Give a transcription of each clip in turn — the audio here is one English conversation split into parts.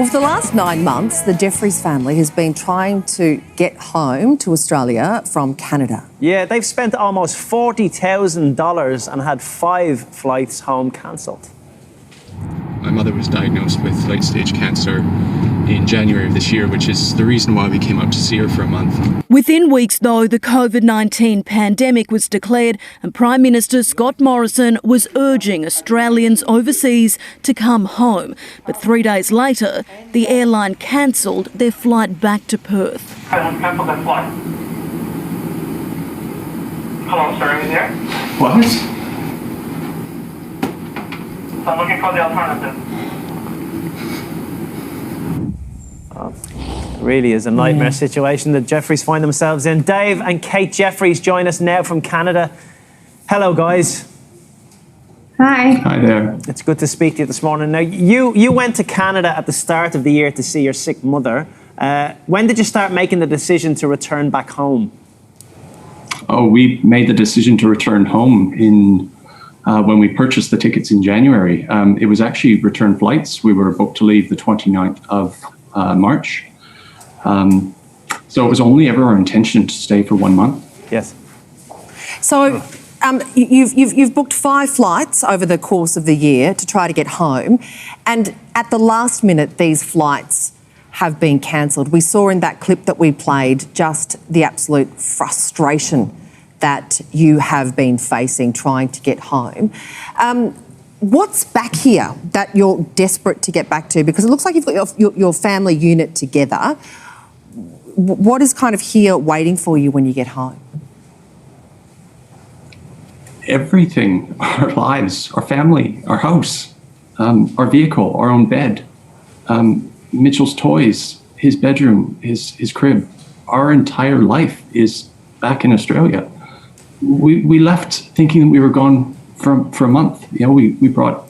Well, for the last 9 months, the Jeffries family has been trying to get home to Australia from Canada. Yeah, they've spent almost $40,000 and had 5 flights home cancelled. My mother was diagnosed with late-stage cancer in January of this year, which is the reason why we came out to see her for a month. Within weeks, though, the COVID-19 pandemic was declared and Prime Minister Scott Morrison was urging Australians overseas to come home. But 3 days later, the airline cancelled their flight back to Perth. Cancel that flight. Hello, sir, are you there? What? I'm looking for the alternative. Really is a nightmare situation that Jeffries find themselves in. Dave and Kate Jeffries join us now from Canada. Hello, guys. Hi. Hi there. It's good to speak to you this morning. Now, you went to Canada at the start of the year to see your sick mother. When did you start making the decision to return back home? Oh, we made the decision to return home when we purchased the tickets in January. It was actually return flights. We were booked to leave the 29th of March. So it was only ever our intention to stay for 1 month. Yes. So you've booked 5 flights over the course of the year to try to get home, and at the last minute these flights have been cancelled. We saw in that clip that we played just the absolute frustration that you have been facing trying to get home. What's back here that you're desperate to get back to? Because it looks like you've got your family unit together. What is kind of here waiting for you when you get home? Everything, our lives, our family, our house, our vehicle, our own bed, Mitchell's toys, his bedroom, his crib. Our entire life is back in Australia. We left thinking that we were gone for a month. You know, we brought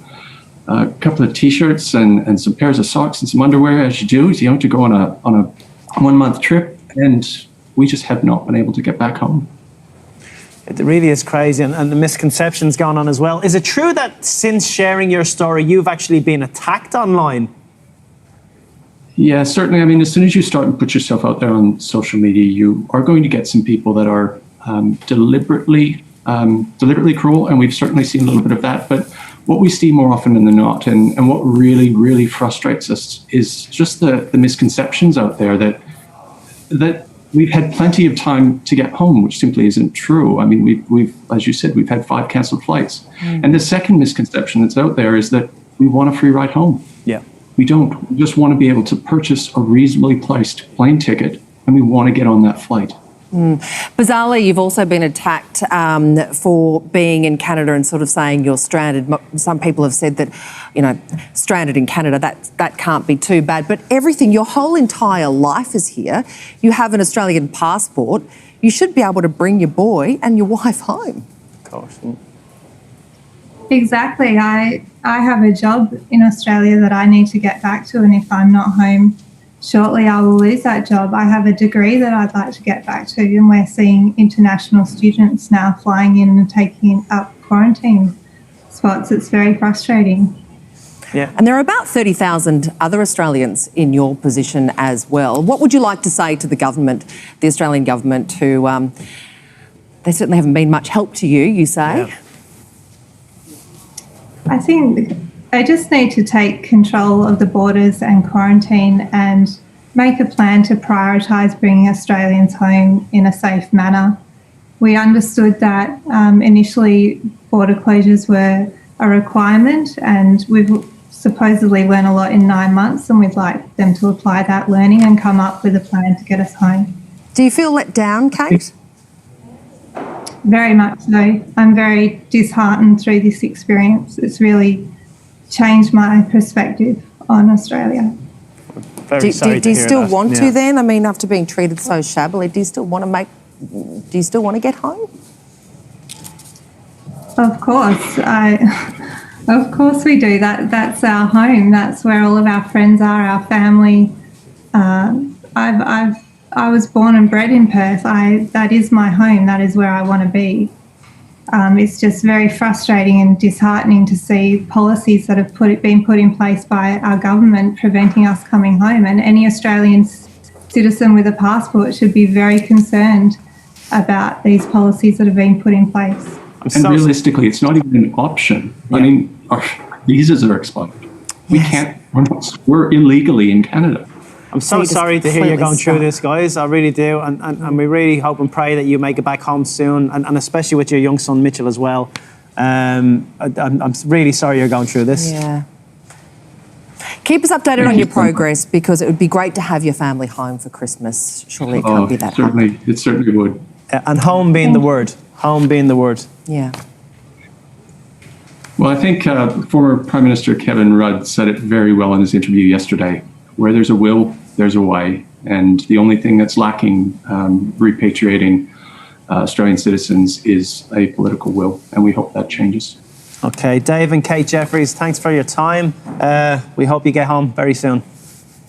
a couple of T-shirts and some pairs of socks and some underwear, as you do, you know, to go on a 1 month trip, and we just have not been able to get back home. It really is crazy, and the misconceptions going on as well. Is it true that since sharing your story, you've actually been attacked online? Yeah, certainly. I mean, as soon as you start and put yourself out there on social media, you are going to get some people that are deliberately cruel, and we've certainly seen a little bit of that. But what we see more often than not, and what really, really frustrates us, is just the misconceptions out there that we've had plenty of time to get home, which simply isn't true. I mean, we've as you said, we've had 5 cancelled flights. And the second misconception that's out there is that we want a free ride home. Yeah. We don't. We just want to be able to purchase a reasonably priced plane ticket, and we want to get on that flight. Bizarrely, you've also been attacked for being in Canada and sort of saying you're stranded. Some people have said that, you know, stranded in Canada, that can't be too bad. But everything, your whole entire life is here. You have an Australian passport. You should be able to bring your boy and your wife home. Of course. Exactly. I have a job in Australia that I need to get back to, and if I'm not home shortly, I will lose that job. I have a degree that I'd like to get back to, and we're seeing international students now flying in and taking up quarantine spots. It's very frustrating. Yeah. And there are about 30,000 other Australians in your position as well. What would you like to say to the government, the Australian government, who they certainly haven't been much help to you, you say? Yeah. I think they just need to take control of the borders and quarantine and make a plan to prioritise bringing Australians home in a safe manner. We understood that initially border closures were a requirement, and we've supposedly learned a lot in 9 months, and we'd like them to apply that learning and come up with a plan to get us home. Do you feel let down, Kate? Very much so. I'm very disheartened through this experience. It's really changed my perspective on Australia. Very sorry do you to hear still that. want to then? I mean, after being treated so shabbily, do you still want to get home? Of course. Of course we do. That's our home. That's where all of our friends are, our family. I was born and bred in Perth. That is my home. That is where I want to be. It's just very frustrating and disheartening to see policies that have been put in place by our government preventing us coming home. And any Australian citizen with a passport should be very concerned about these policies that have been put in place. And realistically, it's not even an option. Yeah. I mean, our visas are expired. We can't, we're illegally in Canada. I'm so sorry to hear you're going through this, guys. I really do. And we really hope and pray that you make it back home soon, and especially with your young son, Mitchell, as well. I'm really sorry you're going through this. Yeah. Keep us updated on your progress, because it would be great to have your family home for Christmas. Surely it can't be that hard. It certainly would. And home being the word. Home being the word. Yeah. Well, I think former Prime Minister Kevin Rudd said it very well in his interview yesterday. Where there's a will, there's a way. And the only thing that's lacking repatriating Australian citizens is a political will. And we hope that changes. Okay, Dave and Kate Jeffries, thanks for your time. We hope you get home very soon.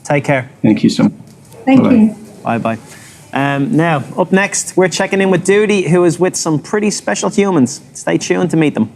Take care. Thank you so much. Thank you. Bye-bye. Now, up next, we're checking in with Doody, who is with some pretty special humans. Stay tuned to meet them.